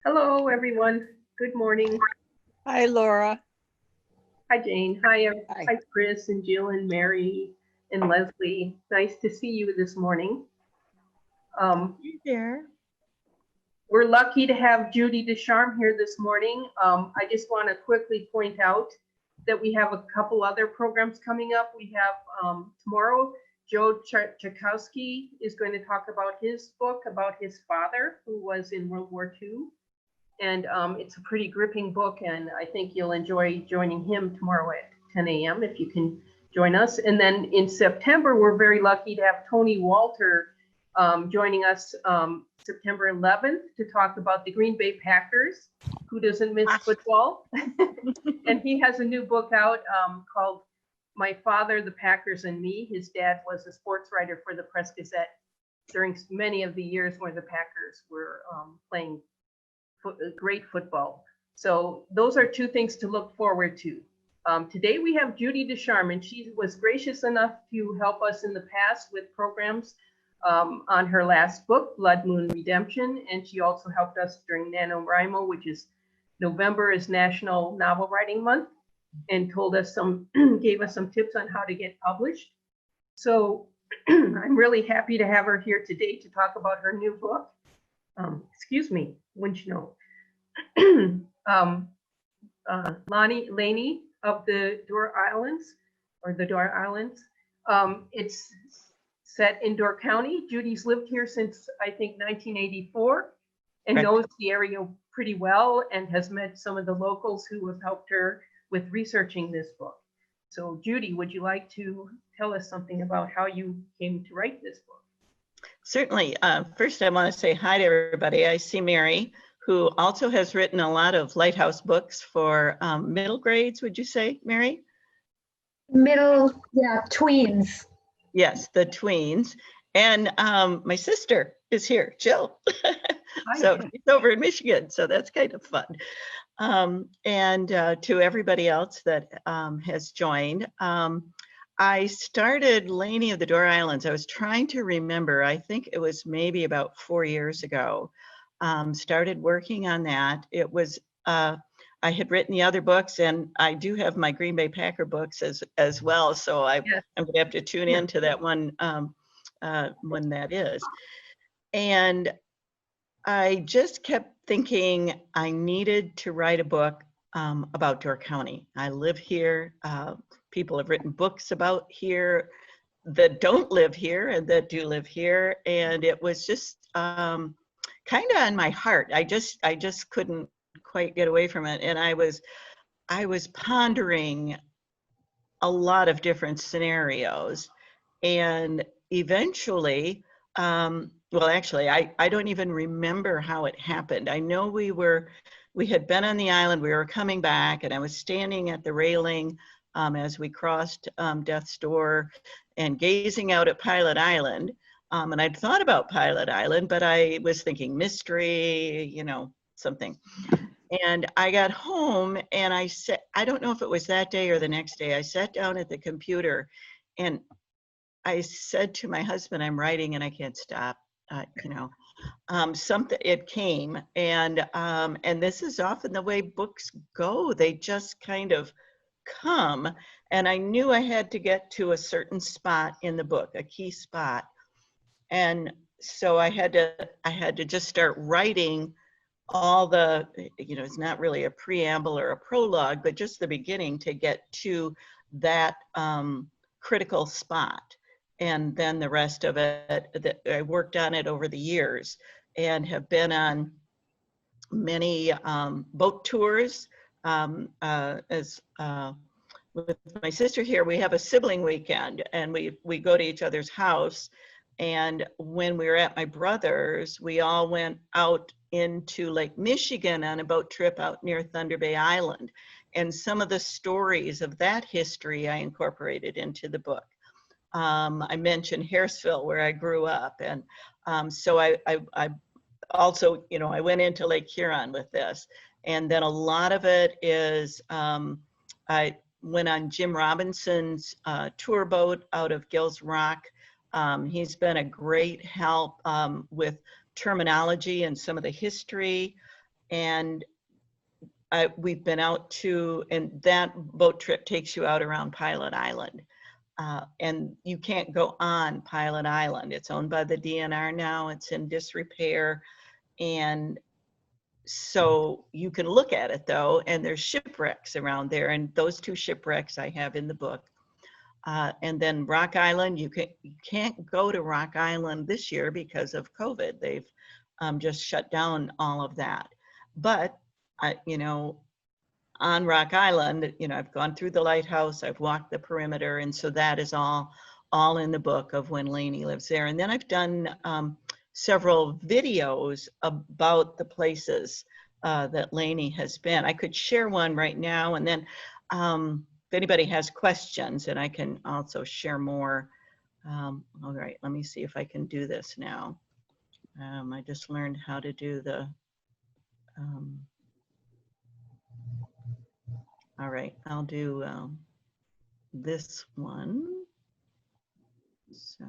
Hello, everyone. Good morning. Hi, Laura. Hi, Jane. Hi, Hi. hi, Chris and Jill and Mary and Leslie. Nice to see you this morning. You there? We're lucky to have Judy DuCharme here this morning. I just want to quickly point out that we have a couple other programs coming up. We have tomorrow, Joe Tchaikovsky is going to talk about his book about his father who was in World War II. And it's a pretty gripping book, and I think you'll enjoy joining him tomorrow at 10 a.m. if you can join us. And then in September, we're very lucky to have Tony Walter joining us September 11th to talk about the Green Bay Packers. Who doesn't miss football? And he has a new book out called My Father, the Packers, and Me. His dad was a sports writer for the Press Gazette during many of the years where the Packers were playing great football. So those are two things to look forward to. Today we have Judy DuCharme, and she was gracious enough to help us in the past with programs on her last book, Blood Moon Redemption, and she also helped us during NaNoWriMo, which is November is National Novel Writing Month, and told us gave us some tips on how to get published. So I'm really happy to have her here today to talk about her new book. Excuse me, wouldn't you know? Lainey of the Door Islands, or the Door Islands. It's set in Door County. Judy's lived here since, I think, 1984 and knows the area pretty well and has met some of the locals who have helped her with researching this book. So Judy, would you like to tell us something about how you came to write this book? Certainly. First, I want to say hi to everybody. I see Mary, who also has written a lot of Lighthouse books for middle grades, would you say, Mary? Middle, yeah, tweens. Yes, the tweens. And my sister is here, Jill. So she's over in Michigan, so that's kind of fun. And to everybody else that has joined. I started Lainey of the Door Islands. I was trying to remember, I think it was maybe about 4 years ago. Started working on that. It was, I had written the other books, and I do have my Green Bay Packer books as well. So I'm going to have to tune into that one when that is. And I just kept thinking I needed to write a book about Door County. I live here. People have written books about here that don't live here and that do live here. And it was just kind of on my heart. I just couldn't quite get away from it. And I was pondering a lot of different scenarios. And eventually, well, actually, I don't even remember how it happened. I know we had been on the island, we were coming back, and I was standing at the railing as we crossed Death's Door and gazing out at Pilot Island. And I'd thought about Pilot Island, but I was thinking mystery, you know, something. And I got home and I said, I don't know if it was that day or the next day, I sat down at the computer and I said to my husband, I'm writing and I can't stop, you know. Something, it came, and this is often the way books go. They just kind of come, and I knew I had to get to a certain spot in the book, a key spot, and so I had to just start writing all the, you know, it's not really a preamble or a prologue, but just the beginning to get to that critical spot. And then the rest of it, I worked on it over the years and have been on many boat tours. With my sister here, we have a sibling weekend and we go to each other's house. And when we were at my brother's, we all went out into Lake Michigan on a boat trip out near Thunder Bay Island. And some of the stories of that history I incorporated into the book. I mentioned Harrisville, where I grew up. And so I also, you know, I went into Lake Huron with this. And then a lot of it is, I went on Jim Robinson's tour boat out of Gills Rock. He's been a great help with terminology and some of the history. And we've been out to, and that boat trip takes you out around Pilot Island. And you can't go on Pilot Island. It's owned by the DNR now. It's in disrepair. And so you can look at it though, and there's shipwrecks around there. And those 2 shipwrecks I have in the book. And then Rock Island, you can't go to Rock Island this year because of COVID. They've just shut down all of that. But you know, on Rock Island, you know, I've gone through the lighthouse, I've walked the perimeter, and so that is all in the book of when Lainey lives there. And then I've done several videos about the places that Lainey has been. I could share one right now, and then if anybody has questions, and I can also share more. All right, let me see if I can do this now. I just learned how to do the all right, I'll do this one. So,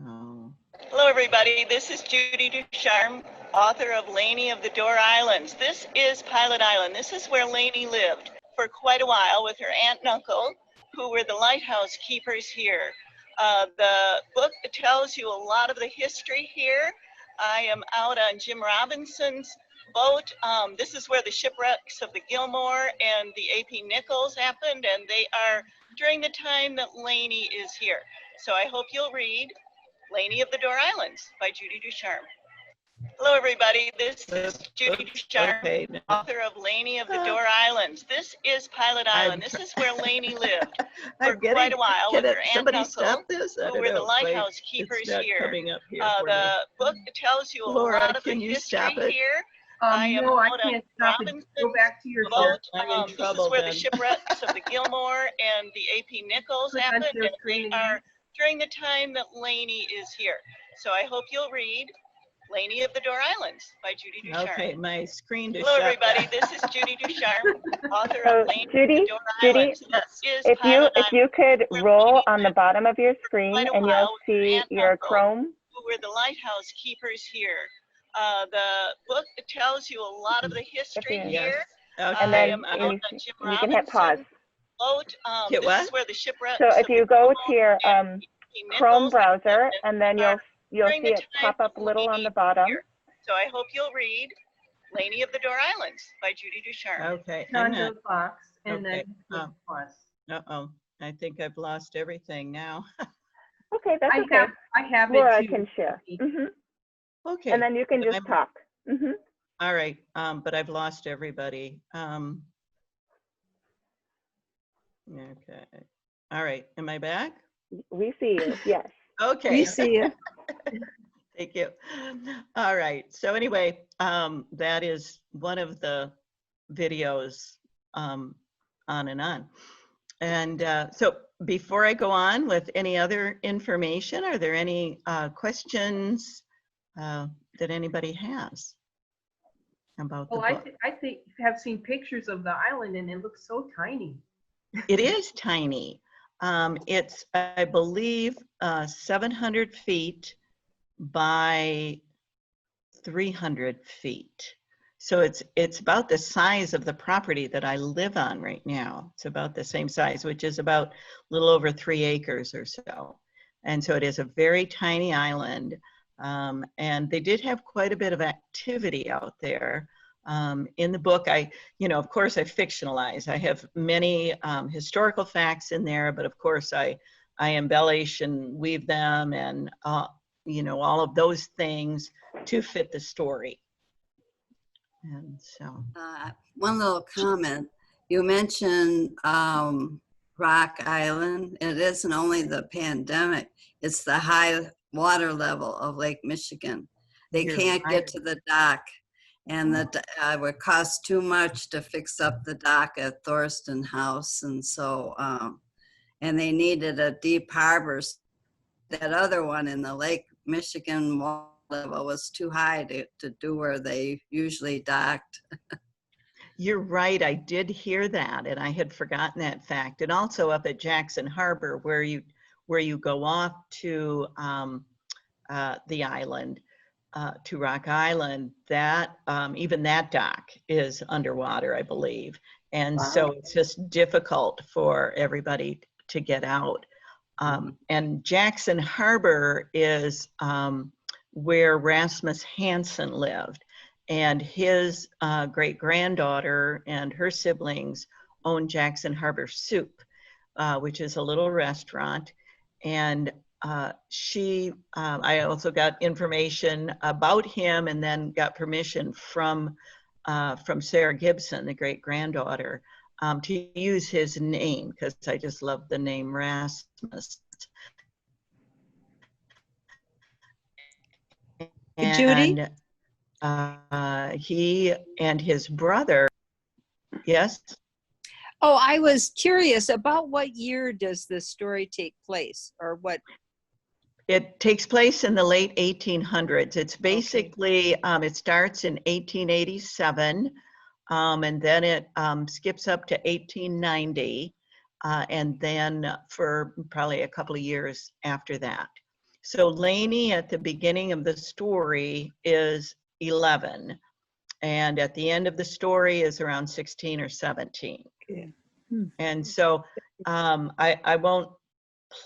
hello everybody, this is Judy DuCharme, author of Lainey of the Door Islands. This is Pilot Island. This is where Lainey lived for quite a while with her aunt and uncle, who were the lighthouse keepers here. The book tells you a lot of the history here. I am out on Jim Robinson's boat. This is where the shipwrecks of the Gilmore and the AP Nichols happened, and they are during the time that Lainey is here. So I hope you'll read Lainey of the Door Islands by Judy DuCharme. Hello everybody, this is Judy DuCharme, author of Lainey of the Door Islands. This is Pilot Island. This is where Lainey lived for quite a while with her aunt and uncle, who were the lighthouse keepers here. The book tells you a lot of the history here. No, I can't stop it. Go back to your boat. This is where the shipwrecks of the Gilmore and the AP Nichols happened, and they are during the time that Lainey is here. So I hope you'll read Lainey of the Door Islands by Judy DuCharme. Okay, my screen to Hello shut everybody, that. this is Judy DuCharme, author of Lainey Judy, of the Door Judy, Islands. This is if you could where roll Lainey on the lived bottom of your for screen quite a and while you'll with her see aunt and your uncle, Chrome. who were the lighthouse keepers here. The book tells you a lot of the history here. Okay. And I then am out on Jim you can hit pause. Robinson boat. Hit This what? is where the shipwrecks So if of you the go Gilmore to your and AP Chrome Nichols browser, happened, and then are you'll during see the it time pop up that little on Lainey the bottom. here. So I hope you'll read Lainey of the Door Islands by Judy DuCharme. Okay. On the box and Okay, then pause. Uh-oh, I think I've lost everything now. Okay, that's okay. I have Laura it too. can share. Okay. And then you can But just talk. All right, but I've lost everybody. Okay. All right, am I back? We see you, yes. Okay. We see you. Thank you. All right. So anyway, that is one of the videos on and on. And so before I go on with any other information, are there any questions that anybody has about the book? I think have seen pictures of the island and it looks so tiny. It is tiny. It's, I believe, 700 feet by 300 feet. So it's about the size of the property that I live on right now. It's about the same size, which is about a little over 3 acres or so. And so it is a very tiny island. And they did have quite a bit of activity out there. In the book, of course I fictionalize. I have many historical facts in there, but of course I embellish and weave them and all of those things to fit the story. And so one little comment, you mentioned Rock Island. It isn't only the pandemic, it's the high water level of Lake Michigan. They can't get to the dock, and that would cost too much to fix up the dock at Thorsten House, and so and they needed a deep harbor. That other one in the Lake Michigan water level was too high to do where they usually docked. You're right, I did hear that, and I had forgotten that fact. And also up at Jackson Harbor, where you go off to the island, to Rock Island, that even that dock is underwater, I believe. And so it's just difficult for everybody to get out. And Jackson Harbor is where Rasmus Hansen lived. And his great-granddaughter and her siblings own Jackson Harbor Soup, which is a little restaurant. And I also got information about him and then got permission from Sarah Gibson, the great-granddaughter, to use his name because I just love the name Rasmus. Hey, Judy? And he and his brother, yes? Oh, I was curious about what year does this story take place, or what? It takes place in the late 1800s. It's basically, it starts in 1887, and then it skips up to 1890, and then for probably a couple of years after that. So Lainey at the beginning of the story is 11, and at the end of the story is around 16 or 17. Yeah. And so I won't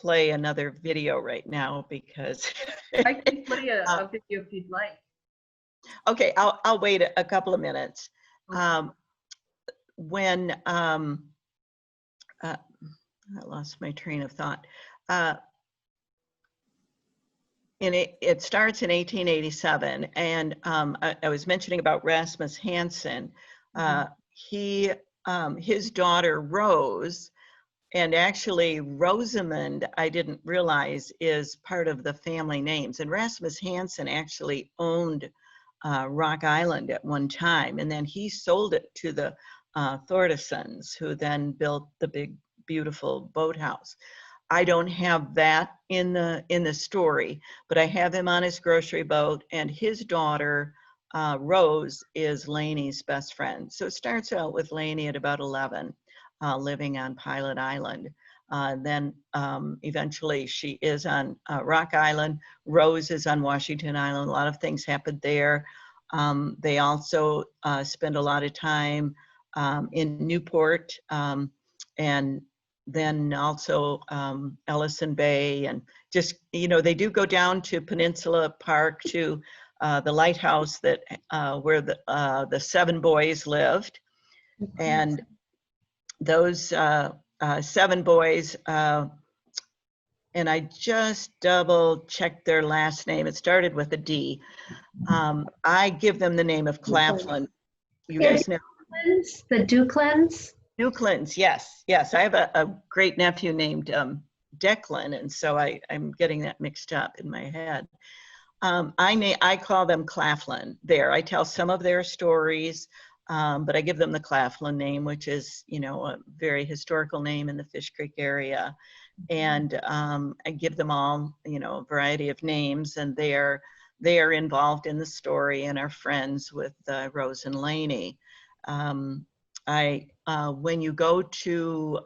play another video right now because I can play a video if you'd like. okay, I'll wait a couple of minutes. When I lost my train of thought. It starts in 1887, and I was mentioning about Rasmus Hansen. His daughter Rose, and actually Rosamond, I didn't realize, is part of the family names. And Rasmus Hansen actually owned Rock Island at one time, and then he sold it to the Thordisons, who then built the big, beautiful boathouse. I don't have that in the story, but I have him on his grocery boat, and his daughter Rose is Lainey's best friend. So it starts out with Lainey at about 11, living on Pilot Island. Then eventually she is on Rock Island. Rose is on Washington Island. A lot of things happened there. They also spend a lot of time in Newport, and then also Ellison Bay, and just, they do go down to Peninsula Park to the lighthouse that where the 7 boys lived. And those 7 boys, and I just double checked their last name. It started with a D. I give them the name of Claflin. You guys know? The Duclins? Duclins, yes. I have a great nephew named Declan, and so I'm getting that mixed up in my head. I call them Claflin. I tell some of their stories, but I give them the Claflin name, which is, a very historical name in the Fish Creek area. And I give them all, a variety of names, and they are involved in the story and are friends with Rose and Lainey. When you go to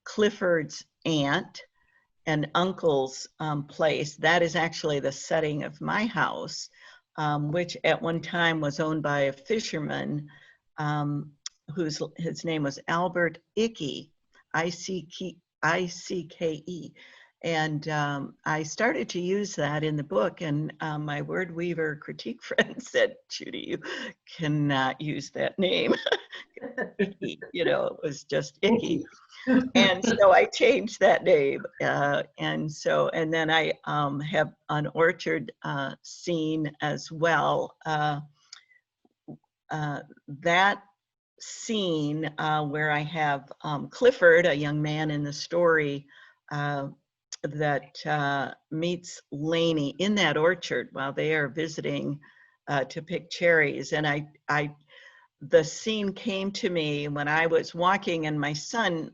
Clifford's aunt and uncle's place, that is actually the setting of my house, which at one time was owned by a fisherman his name was Albert Ickey, I-C-K-E. And I started to use that in the book, and my word weaver critique friend said, Judy, you cannot use that name. Icky, it was just icky. And so I changed that name. And then I have an orchard scene as well. That scene where I have Clifford, a young man in the story, that meets Lainey in that orchard while they are visiting to pick cherries. And the scene came to me when I was walking, and my son,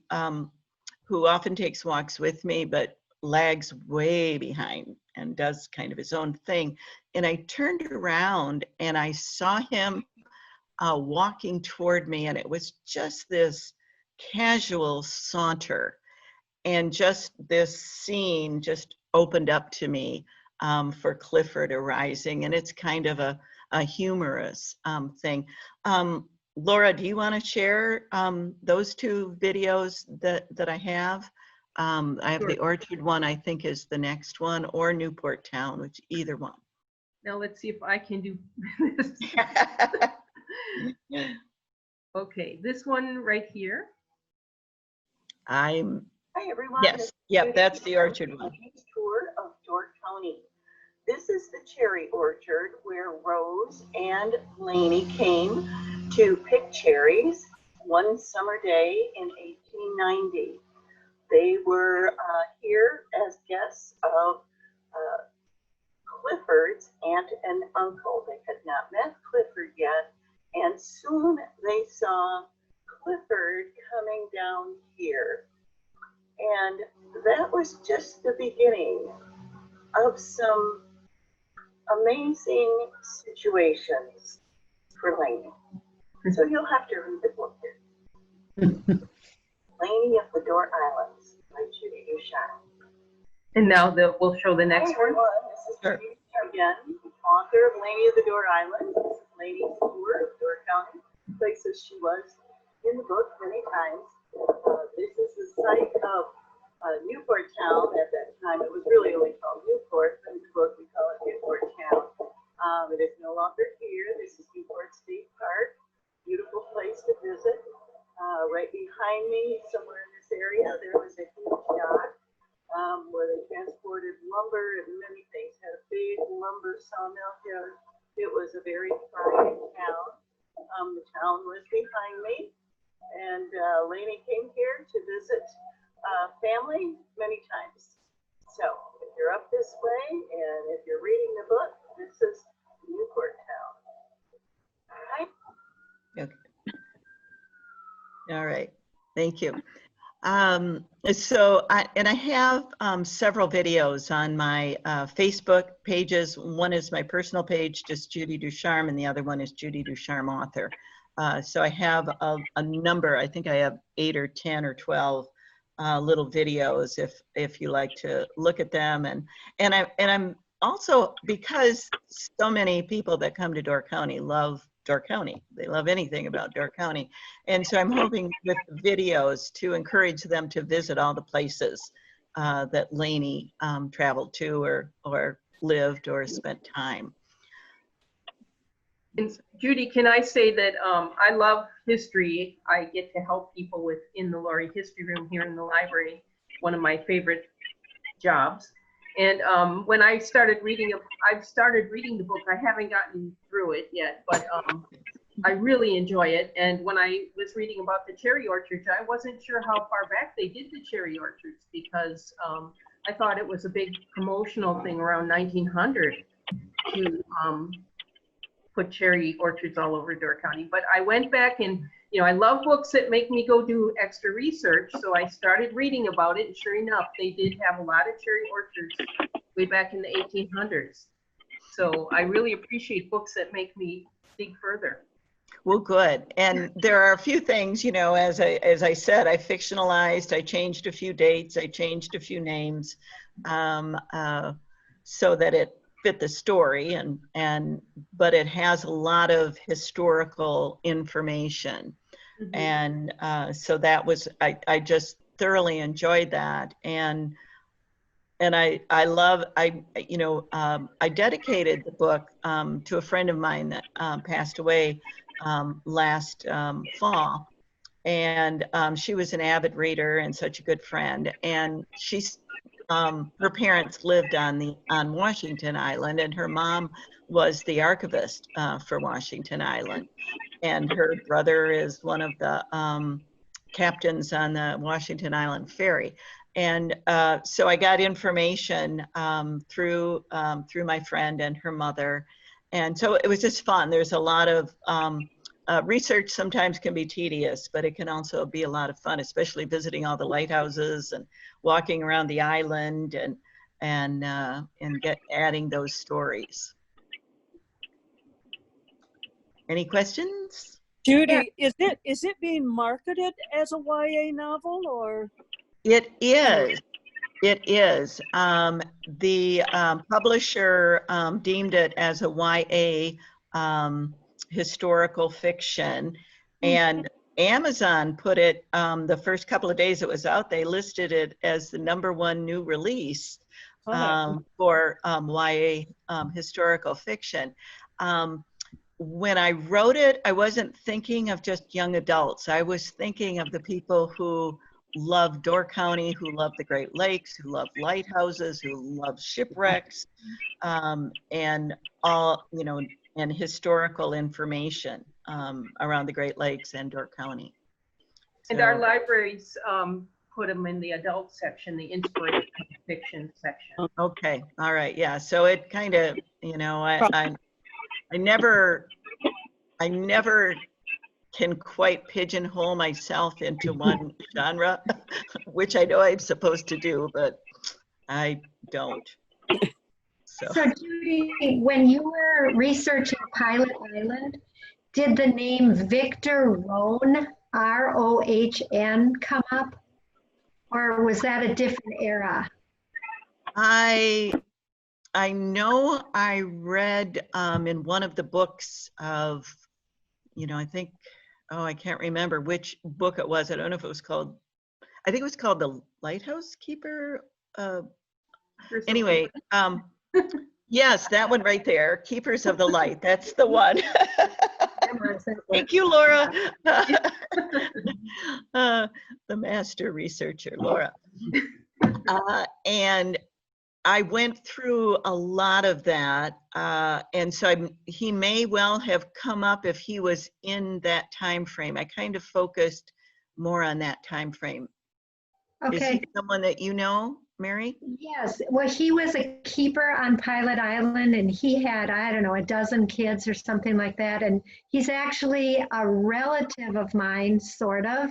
who often takes walks with me, but lags way behind and does kind of his own thing. And I turned around and I saw him walking toward me, and it was just this casual saunter. And just this scene just opened up to me for Clifford arising, and it's kind of a humorous thing. Laura, do you want to share those two videos that I have? I have the Orchard one, I think is the next one, or Newport Town, which either one. Now let's see if I can do this. Okay, this one right here. Hi everyone. Yes, yep, that's the Orchard one. Tour of Door County. This is the cherry orchard where Rose and Lainey came to pick cherries one summer day in 1890. They were here as guests of Clifford's aunt and uncle. They had not met Clifford yet, and soon they saw Clifford coming down here. And that was just the beginning of some amazing situations for Lainey. So you'll have to read the book. Lainey of the Door Islands by Judy DuCharme. And now we'll show the next one. This is Judy again, author of Lainey of the Door Islands. This is Lainey's tour of Door County, places she was in the book many times. This is the site of Newport Town. At that time, it was really only called Newport, but in the book we call it Newport Town. It is no longer here. This is Newport State Park. Beautiful place to visit. Right behind me, somewhere in this area, there was a huge dock where they transported lumber and many things. Had a big lumber sawmill here. It was a very thriving town. The town was behind me, and Lainey came here to visit family many times. So if you're up this way and if you're reading the book, this is Newport Town. All right. Okay. All right. Thank you. I have several videos on my Facebook pages. One is my personal page, just Judy DuCharme, and the other one is Judy DuCharme author. So I have a number, I think I have 8 or 10 or 12 little videos if you like to look at them. And I'm also, because so many people that come to Door County love Door County. They love anything about Door County. And so I'm hoping with videos to encourage them to visit all the places that Lainey traveled to or lived or spent time. And Judy, can I say that I love history. I get to help people in the Laurie History Room here in the library, one of my favorite jobs. And when I started reading it, I've started reading the book. I haven't gotten through it yet, but I really enjoy it. And when I was reading about the cherry orchards, I wasn't sure how far back they did the cherry orchards, because I thought it was a big promotional thing around 1900 to put cherry orchards all over Door County. But I went back and, you know, I love books that make me go do extra research. So I started reading about it, and sure enough, they did have a lot of cherry orchards way back in the 1800s. So I really appreciate books that make me dig further. Well, good. And there are a few things, you know, as I said, I fictionalized, I changed a few dates, I changed a few names so that it fit the story, but it has a lot of historical information. Mm-hmm. And so that was, I just thoroughly enjoyed that. And I dedicated the book to a friend of mine that passed away last fall. And she was an avid reader and such a good friend. And she's, her parents lived on Washington Island, and her mom was the archivist for Washington Island. And her brother is one of the captains on the Washington Island ferry. And so I got information through my friend and her mother. And so it was just fun. There's a lot of research sometimes can be tedious, but it can also be a lot of fun, especially visiting all the lighthouses and walking around the island and adding those stories. Any questions? Judy, is it being marketed as a YA novel, or? It is. It is. The publisher deemed it as a YA historical fiction, and Amazon put it, the first couple of days it was out, they listed it as the #1 new release for YA historical fiction. When I wrote it, I wasn't thinking of just young adults. I was thinking of the people who love Door County, who love the Great Lakes, who love lighthouses, who love shipwrecks, and all, you know, and historical information around the Great Lakes and Door County. And our libraries put them in the adult section, the inspiration fiction section. Okay, all right, yeah. So it kind of, you know, I never can quite pigeonhole myself into one genre, which I know I'm supposed to do, but I don't. So Judy, when you were researching Pilot Island, did the name Victor Rohn, R-O-H-N, come up? Or was that a different era? I know I read in one of the books of, you know, I think, oh, I can't remember which book it was. I don't know if it was called, I think it was called The Lighthouse Keeper. Anyway, yes, that one right there, Keepers of the Light. That's the one. Thank you, Laura. The master researcher, Laura. And I went through a lot of that. And so he may well have come up if he was in that time frame. I kind of focused more on that time frame. Okay. Is he someone that you know, Mary? Yes, well, he was a keeper on Pilot Island, and he had, I don't know, a dozen kids or something like that. And he's actually a relative of mine, sort of.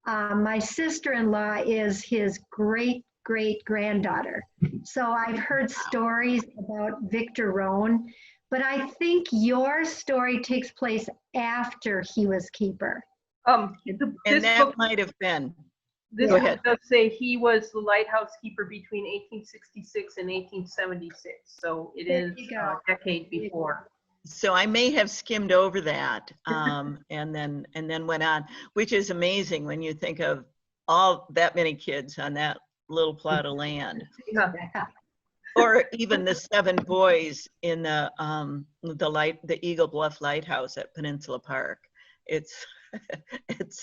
My sister-in-law is his great-great-granddaughter. So I've heard stories about Victor Rohn, but I think your story takes place after he was keeper. And that book, might have been. this Go book ahead. does say he was the lighthouse keeper between 1866 and 1876. So it There is you a go. decade before. So I may have skimmed over that and then went on, which is amazing when you think of all that many kids on that little plot of land. Yeah. Or even the 7 boys in the Eagle Bluff Lighthouse at Peninsula Park. It's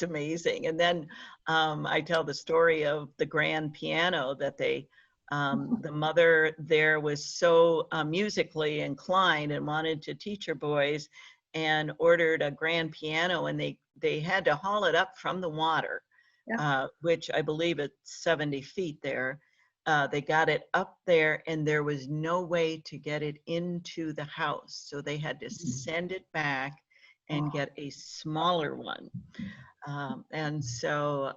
amazing. And then I tell the story of the grand piano that they, the mother there was so musically inclined and wanted to teach her boys and ordered a grand piano, and they had to haul it up from the water, which I believe it's 70 feet there. They got it up there and there was no way to get it into the house. So they had to send it back and get a smaller one. And so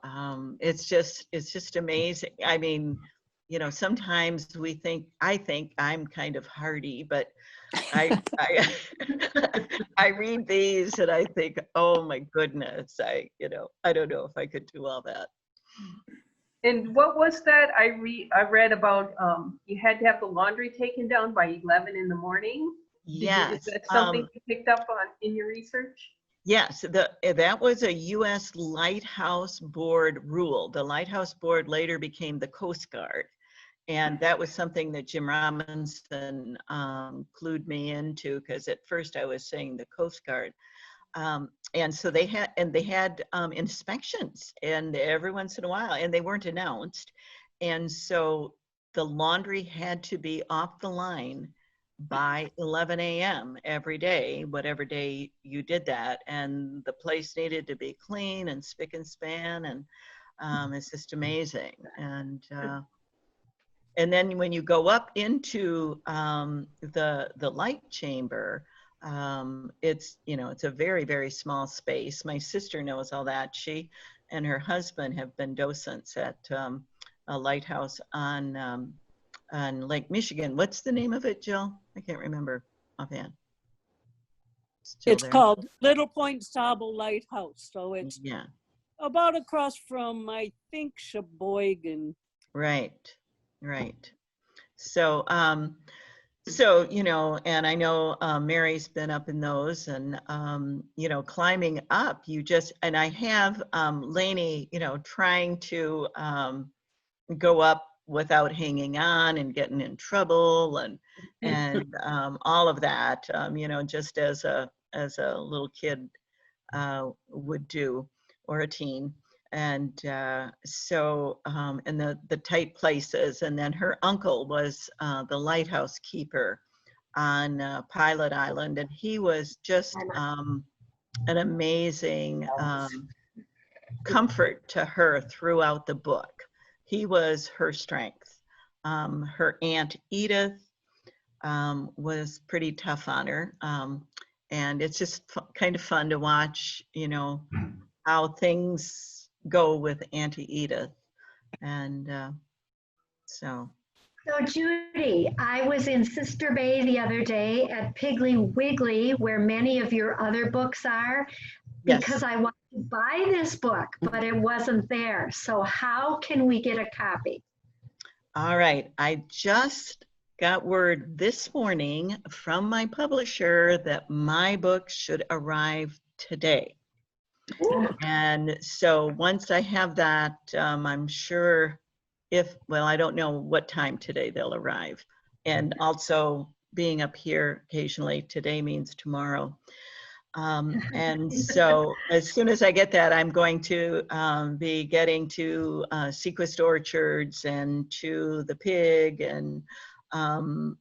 it's just amazing. I mean, you know, sometimes I think I'm kind of hardy, but I read these and I think, oh my goodness, I don't know if I could do all that. And what was that I read about, you had to have the laundry taken down by 11 in the morning? Yes. Is that something you picked up on in your research? Yes, that was a U.S. Lighthouse Board rule. The Lighthouse Board later became the Coast Guard. And that was something that Jim Robinson clued me into, because at first I was saying the Coast Guard. And so they had inspections, and every once in a while, and they weren't announced. And so the laundry had to be off the line by 11 a.m. every day, whatever day you did that. And the place needed to be clean and spick and span, and it's just amazing. And then when you go up into the light chamber, it's a very, very small space. My sister knows all that. She and her husband have been docents at a lighthouse on Lake Michigan. What's the name of it, Jill? I can't remember offhand. It's called Little Point Sable Lighthouse. So it's yeah, about across from, I think, Sheboygan. right. Right. So, so, you know, and I know Mary's been up in those and, you know, climbing up, you just, and I have Lainey, you know, trying to go up without hanging on and getting in trouble and all of that, you know, just as a little kid would do, or a teen. And so, and the tight places. And then her uncle was the lighthouse keeper on Pilot Island. And he was just an amazing comfort to her throughout the book. He was her strength. Her Aunt Edith was pretty tough on her. And it's just kind of fun to watch, you know, how things go with Auntie Edith. And so. So Judy, I was in Sister Bay the other day at Piggly Wiggly, where many of your other books are, because I wanted to buy this book, but it wasn't there. So how can we get a copy? All right, I just got word this morning from my publisher that my book should arrive today. And so once I have that, I'm sure well, I don't know what time today they'll arrive. And also being up here occasionally, today means tomorrow. And so as soon as I get that, I'm going to be getting to Sequest Orchards and to the Pig and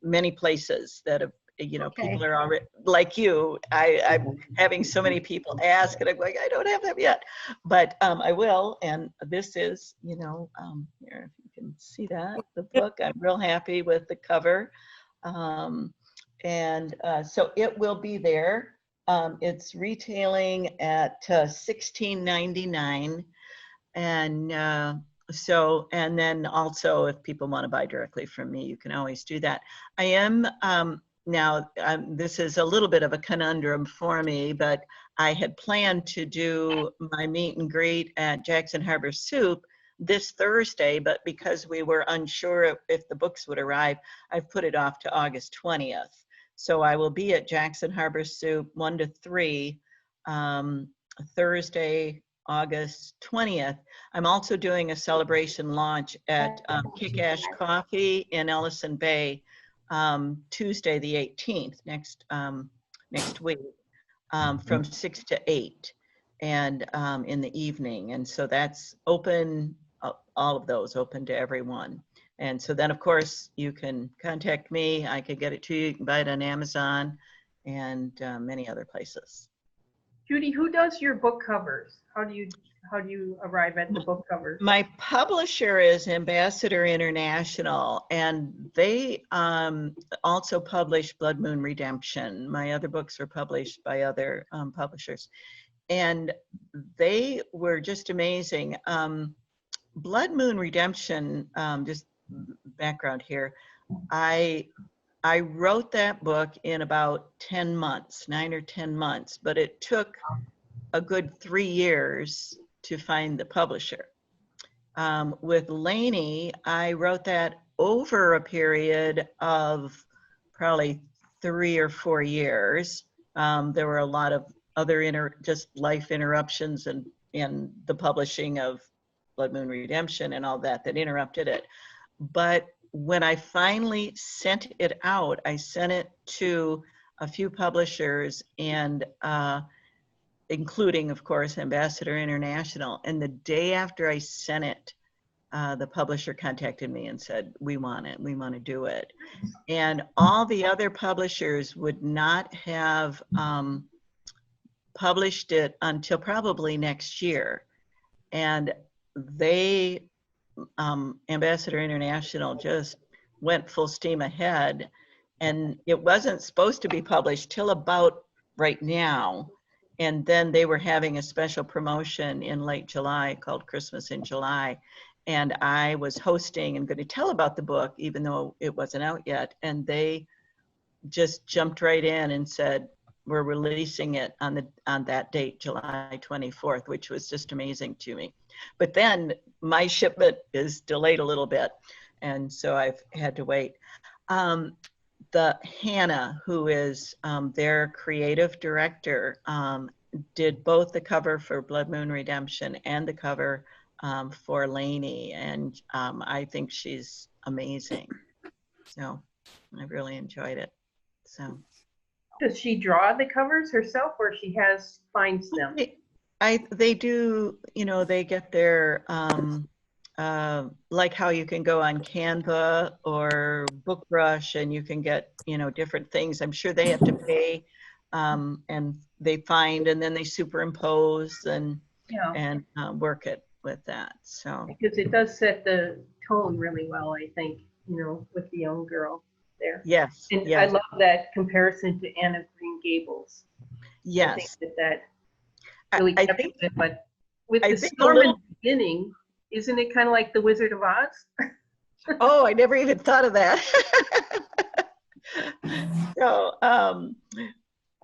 many places that have, you know, people are already, like you, I'm having so many people ask and I'm like, I don't have them yet, but I will. And this is, you know, here, if you can see that, the book, I'm real happy with the cover. So it will be there. It's retailing at $16.99. And so, and then also if people want to buy directly from me, you can always do that. I am, now, this is a little bit of a conundrum for me, but I had planned to do my meet and greet at Jackson Harbor Soup this Thursday, but because we were unsure if the books would arrive, I've put it off to August 20th. So I will be at Jackson Harbor Soup 1 to 3, Thursday, August 20th. I'm also doing a celebration launch at Kick-Ash Coffee in Ellison Bay, Tuesday the 18th, next week, from 6 to 8 and in the evening. And so that's open, all of those open to everyone. And so then of course you can contact me, I could get it to you, you can buy it on Amazon and many other places. Judy, who does your book covers? How do you arrive at the book covers? My publisher is Ambassador International, and they also publish Blood Moon Redemption. My other books are published by other publishers, and they were just amazing. Blood Moon Redemption, just background here, I wrote that book in about 10 months, 9 or 10 months, but it took a good 3 years to find the publisher. With Lainey, I wrote that over a period of probably 3 or 4 years. There were a lot of other just life interruptions and the publishing of Blood Moon Redemption and all that interrupted it. But when I finally sent it out, I sent it to a few publishers and including, of course, Ambassador International. And the day after I sent it, the publisher contacted me and said, we want it, we want to do it. And all the other publishers would not have published it until probably next year. And they, Ambassador International just went full steam ahead. And it wasn't supposed to be published till about right now. And then they were having a special promotion in late July called Christmas in July. And I was hosting and going to tell about the book, even though it wasn't out yet. And they just jumped right in and said, we're releasing it on that date, July 24th, which was just amazing to me. But then my shipment is delayed a little bit. and so I've had to wait. The Hannah, who is their creative director, did both the cover for Blood Moon Redemption and the cover for Lainey, and I think she's amazing. So I really enjoyed it. So Does she draw the covers herself, or she finds them? They do, you know, they get their like how you can go on Canva or BookBrush and you can get, you know, different things. I'm sure they have to pay, and they find, and then they superimpose and work it with that. So because it does set the tone really well, I think, you know, with the young girl there. Yes, and yes. I love that comparison to Anne of Green Gables. Yes, I think that really kept it, but with I the think storm in the beginning, isn't it kind of like the Wizard of Oz? Oh, I never even thought of that. So,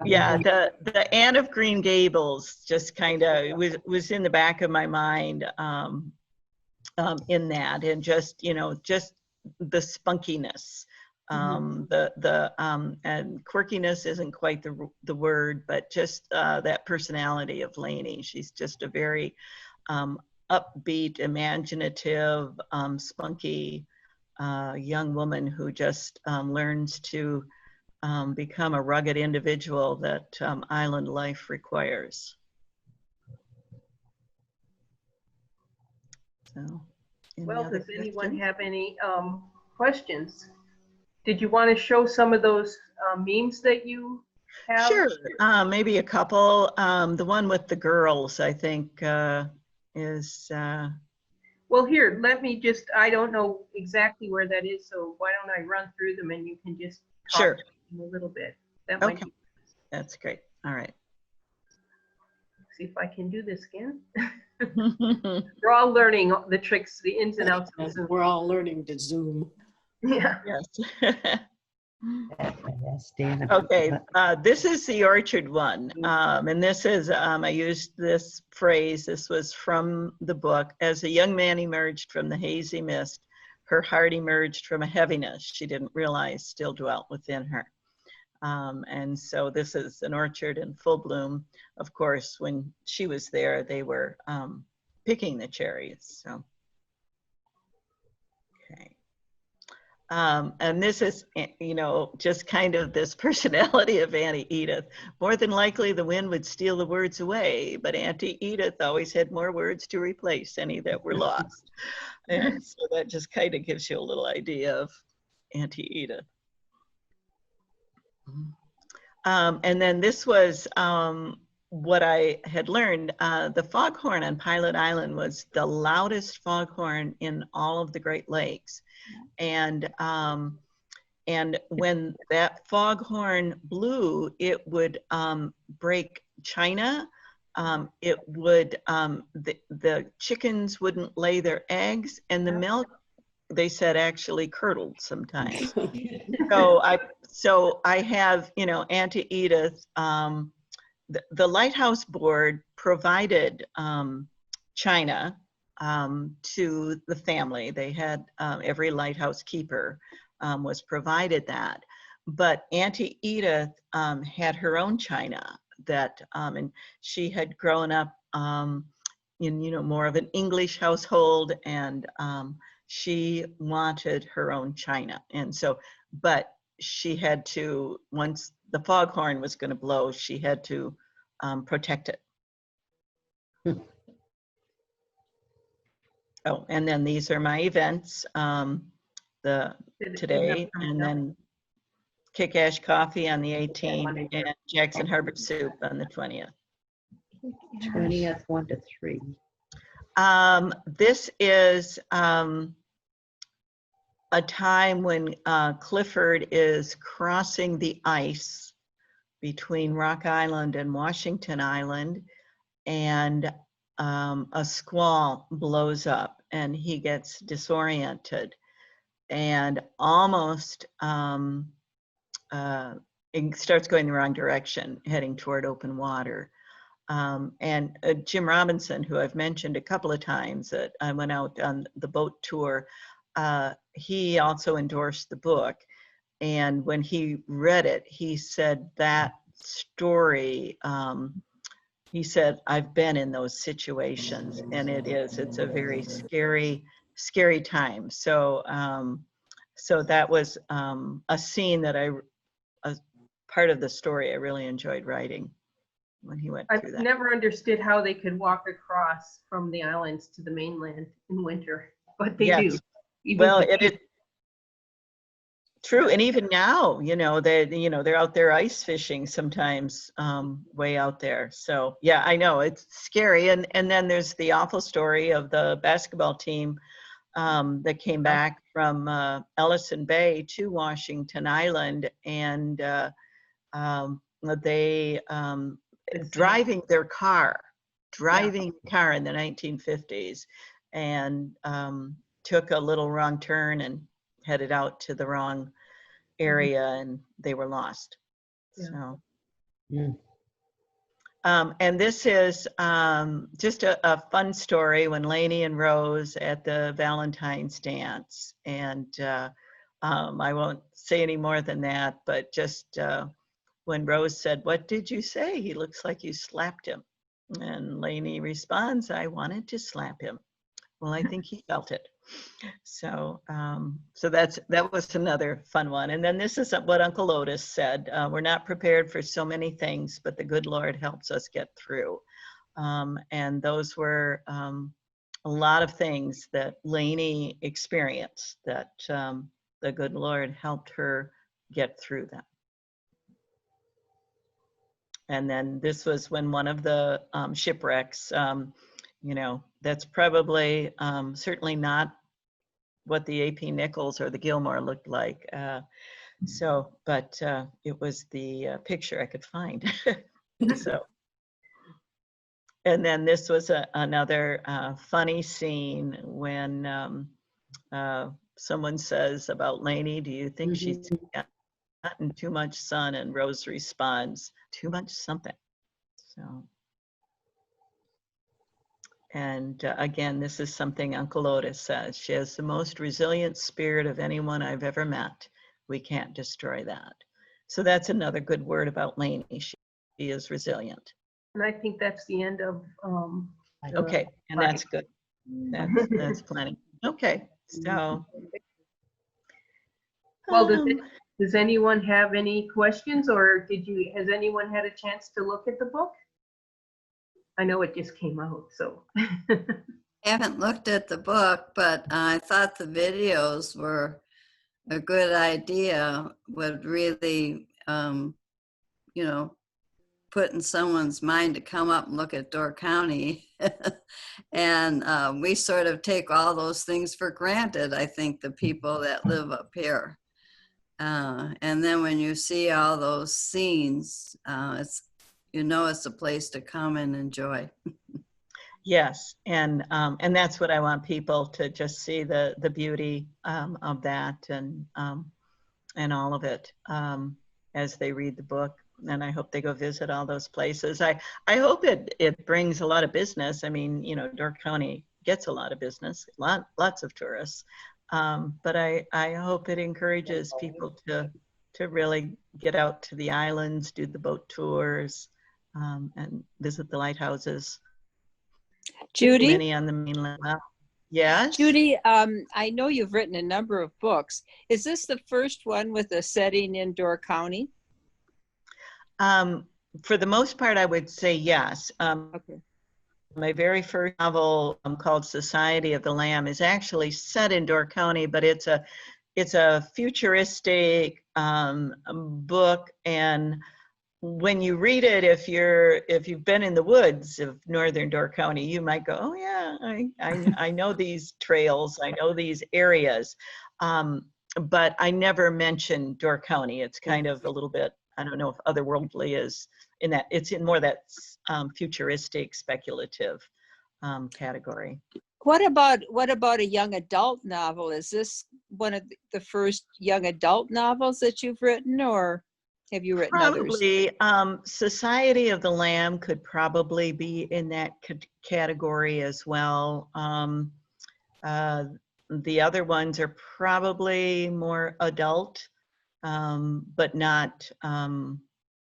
yeah, the Anne of Green Gables just kind of was in the back of my mind in that, and just, you know, just the spunkiness, and quirkiness isn't quite the word, but just that personality of Lainey. She's just a very upbeat, imaginative, spunky young woman who just learns to become a rugged individual that island life requires. So, well, does anyone have any questions? Did you want to show some of those memes that you have? Sure, maybe a couple. The one with the girls, I think, is... Well, here, let me just, I don't know exactly where that is, so why don't I run through them and you can just talk sure. a little bit. That Okay, might be... That's great. All right. See if I can do this again. We're all learning the tricks, the ins and outs of Zoom. We're all learning to Zoom. Yeah. Yes. Okay, this is the orchard one, and this is, I used this phrase, this was from the book. As a young man emerged from the hazy mist, her heart emerged from a heaviness she didn't realize still dwelt within her. And so this is an orchard in full bloom. Of course, when she was there, they were picking the cherries. So, okay. And this is, you know, just kind of this personality of Auntie Edith. More than likely the wind would steal the words away, but Auntie Edith always had more words to replace any that were lost. And so that just kind of gives you a little idea of Auntie Edith. And then this was what I had learned. The foghorn on Pilot Island was the loudest foghorn in all of the Great Lakes. And when that foghorn blew, it would break china. It would, the chickens wouldn't lay their eggs, and the milk, they said, actually curdled sometimes. So I have, you know, Auntie Edith, the Lighthouse Board provided china to the family. They had every lighthouse keeper was provided that, but Auntie Edith had her own china that, and she had grown up in, you know, more of an English household, and she wanted her own china, and so, but she had to, once the foghorn was going to blow, she had to protect it. Oh, and then these are my events, today, and then Kick-Ash Coffee on the 18th, and Jackson Harbor Soup on the 20th. 20th, 1 to 3. This is a time when Clifford is crossing the ice between Rock Island and Washington Island, and a squall blows up and he gets disoriented and almost it starts going the wrong direction, heading toward open water. And Jim Robinson, who I've mentioned a couple of times, that I went out on the boat tour, he also endorsed the book. And when he read it, he said that story, he said, I've been in those situations, and it's a very scary time. So, so that was a scene that a part of the story I really enjoyed writing when he went through I've that. never understood how they could walk across from the islands to the mainland in winter, but they do. Yes. Even Well, with- it true, and even now, they're out there ice fishing sometimes, way out there. So yeah, I know it's scary. And then there's the awful story of the basketball team that came back from Ellison Bay to Washington Island, and they driving their car in the 1950s, and took a little wrong turn and headed out to the wrong area, and they were lost. Yeah. So, Yeah. and this is just a fun story when Lainey and Rose at the Valentine's dance, and I won't say any more than that, but just when Rose said, "What did you say? He looks like you slapped him." And Lainey responds, "I wanted to slap him." Well, I think he felt it. So, so that was another fun one. And then this is what Uncle Otis said: "We're not prepared for so many things, but the good Lord helps us get through." And those were a lot of things that Lainey experienced that the good Lord helped her get through them. And then this was when one of the shipwrecks, that's probably certainly not what the AP Nichols or the Gilmore looked like. But it was the picture I could find. So, and then this was another funny scene when someone says about Lainey, "Do you think she's gotten too much sun?" And Rose responds, "Too much something." So, and again, this is something Uncle Otis says: "She has the most resilient spirit of anyone I've ever met. We can't destroy that." So that's another good word about Lainey. She is resilient. And I think that's the end of. Okay, and that's good. That's plenty. Okay, so. Well, does anyone have any questions, or has anyone had a chance to look at the book? I know it just came out, so. I haven't looked at the book, but I thought the videos were a good idea, would really, put in someone's mind to come up and look at Door County. And we sort of take all those things for granted, I think, the people that live up here. And then when you see all those scenes, it's a place to come and enjoy. Yes, and that's what I want people to just see, the beauty of that, and all of it as they read the book. And I hope they go visit all those places. I hope it brings a lot of business. I mean, Door County gets a lot of business, lots of tourists. But I hope it encourages people to really get out to the islands, do the boat tours, and visit the lighthouses. Judy? Many on the mainland. Yes? Judy, I know you've written a number of books. Is this the first one with a setting in Door County? For the most part, I would say yes. Okay. My very first novel, called Society of the Lamb, is actually set in Door County, but it's a futuristic book, and when you read it, if you've been in the woods of northern Door County, you might go, "Oh yeah, I know these trails, I know these areas," but I never mentioned Door County. It's kind of a little bit, I don't know if otherworldly is in that, it's in more that futuristic, speculative category. What about a young adult novel? Is this one of the first young adult novels that you've written, or have you written others? Probably. Society of the Lamb could probably be in that category as well. the other ones are probably more adult, but not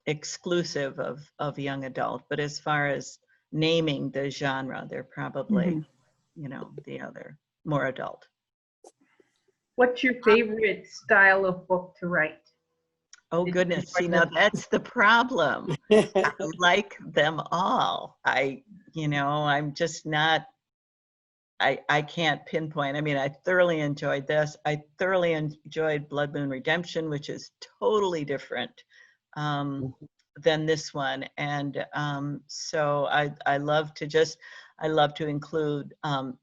exclusive of young adult. But as far as naming the genre, they're probably, you know, the other more adult. What's your favorite style of book to write? Oh goodness, see, now that's the problem. I like them all. You know, I'm just not, I can't pinpoint. I mean, I thoroughly enjoyed this. I thoroughly enjoyed Blood Moon Redemption, which is totally different than this one. And so I love to include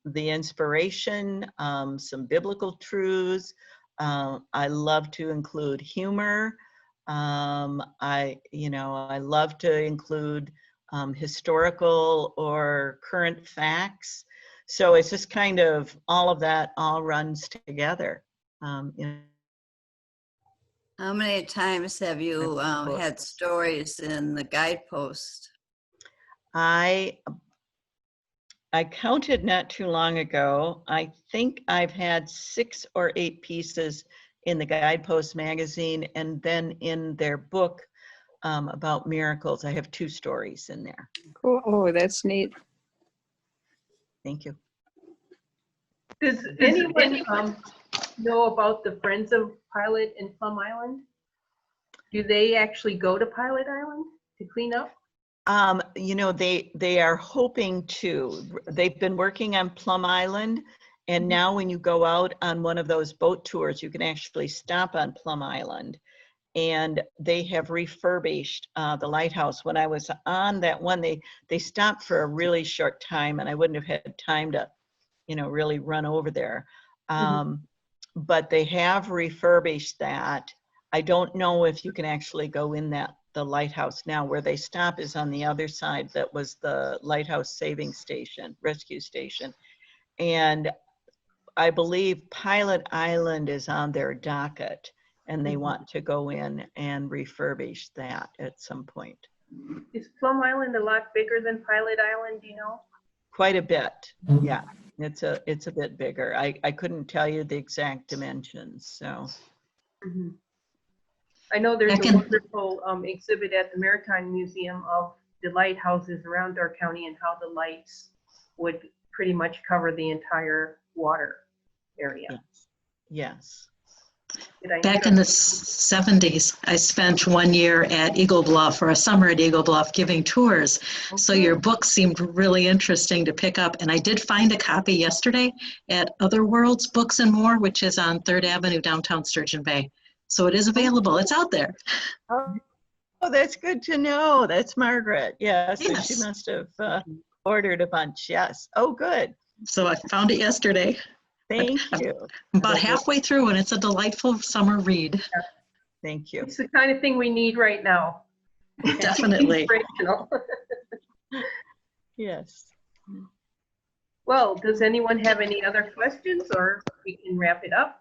the inspiration, some biblical truths. I love to include humor. I love to include historical or current facts. So it's just kind of all of that all runs together. How many times have you had stories in the guidepost? I counted not too long ago. I think I've had 6 or 8 pieces in the Guidepost magazine, and then in their book about miracles, I have 2 stories in there. Cool. Oh, that's neat. Thank you. Does anyone know about the Friends of Pilot in Plum Island? Do they actually go to Pilot Island to clean up? You know, they are hoping to. They've been working on Plum Island, and now when you go out on one of those boat tours, you can actually stop on Plum Island. And they have refurbished the lighthouse. When I was on that one, they stopped for a really short time, and I wouldn't have had time to, you know, really run over there. But they have refurbished that. I don't know if you can actually go in the lighthouse now. Where they stop is on the other side. That was the lighthouse saving station, rescue station. And I believe Pilot Island is on their docket, and they want to go in and refurbish that at some point. Is Plum Island a lot bigger than Pilot Island, do you know? Quite a bit, yeah. It's a bit bigger. I couldn't tell you the exact dimensions, so. I know there's a wonderful exhibit at the Maritime Museum of the lighthouses around our county and how the lights would pretty much cover the entire water area. Yes. Back in the 70s, I spent 1 year at Eagle Bluff, or a summer at Eagle Bluff, giving tours. So your book seemed really interesting to pick up. And I did find a copy yesterday at Other Worlds Books and More, which is on 3rd Avenue, downtown Sturgeon Bay. So it is available. It's out there. Oh, that's good to know. That's Margaret. Yeah, so she must have ordered a bunch. Yes. Oh, good. So I found it yesterday. Thank you. I'm about halfway through, and it's a delightful summer read. Thank you. It's the kind of thing we need right now. Definitely. Yes. Well, does anyone have any other questions, or we can wrap it up?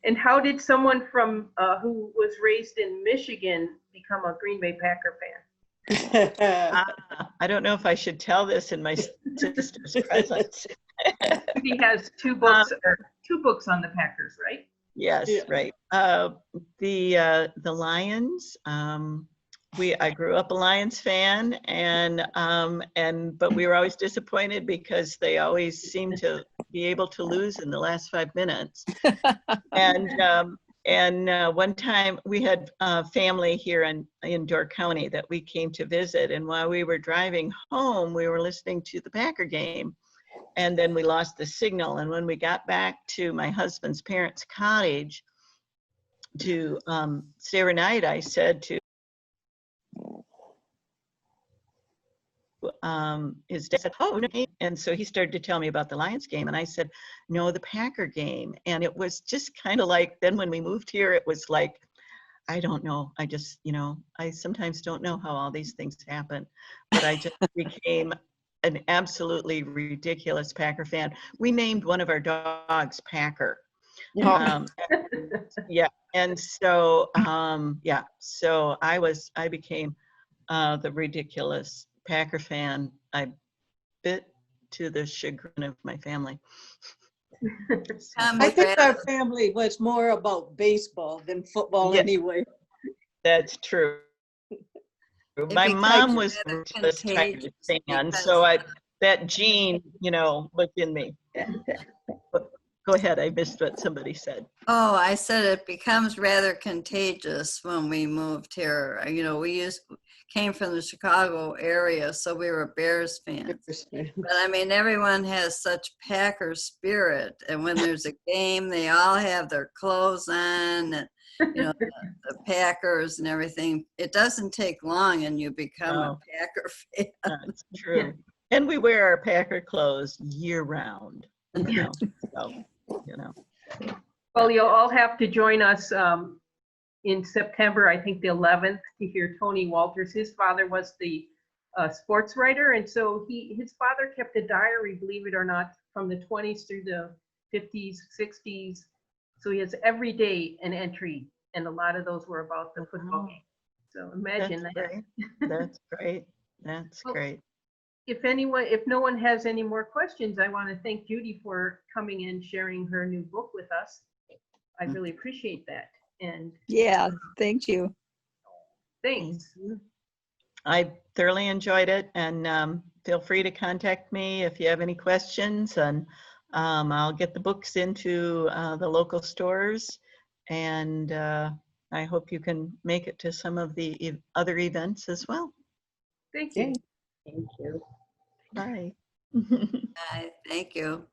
And how did someone from who was raised in Michigan become a Green Bay Packer fan? I don't know if I should tell this in my sister's presence. He has 2 books, or 2 books on the Packers, right? Yes, right. The Lions. I grew up a Lions fan, but we were always disappointed because they always seemed to be able to lose in the last 5 minutes. And one time we had family here in Door County that we came to visit, and while we were driving home, we were listening to the Packer game, and then we lost the signal. And when we got back to my husband's parents' cottage to stay overnight, I said to his dad said, "Oh, no." And so he started to tell me about the Lions game, and I said, "No, the Packer game." And it was just kind of like, then when we moved here, it was like, I don't know. I just, I sometimes don't know how all these things happen, but I just became an absolutely ridiculous Packer fan. We named one of our dogs Packer. Yeah. And so, so I became the ridiculous Packer fan. bit to the chagrin of my family. I think our family was more about baseball than football Yeah. anyway. That's true. My mom was a Tigers fan, so that gene, was in me. But go ahead, I missed what somebody said. Oh, I said it becomes rather contagious when we moved here. We came from the Chicago area, so we were Bears fans. But I mean, everyone has such Packer spirit, and when there's a game, they all have their clothes on, and the Packers and everything. It doesn't take long, and you become a Packer fan. That's true. And we wear our Packer clothes year round. Well, you'll all have to join us in September, I think the 11th, to hear Tony Walters. His father was the sports writer, and so his father kept a diary, believe it or not, from the 20s through the 50s, 60s. So he has every day an entry, and a lot of those were about the football game. So imagine that. Great. That's great. That's great. If no one has any more questions, I want to thank Judy for coming and sharing her new book with us. I really appreciate that. And yeah, thank you. Thanks. I thoroughly enjoyed it, and feel free to contact me if you have any questions, and I'll get the books into the local stores, and I hope you can make it to some of the other events as well. Thank you. Thank you. Bye. Bye. Thank you.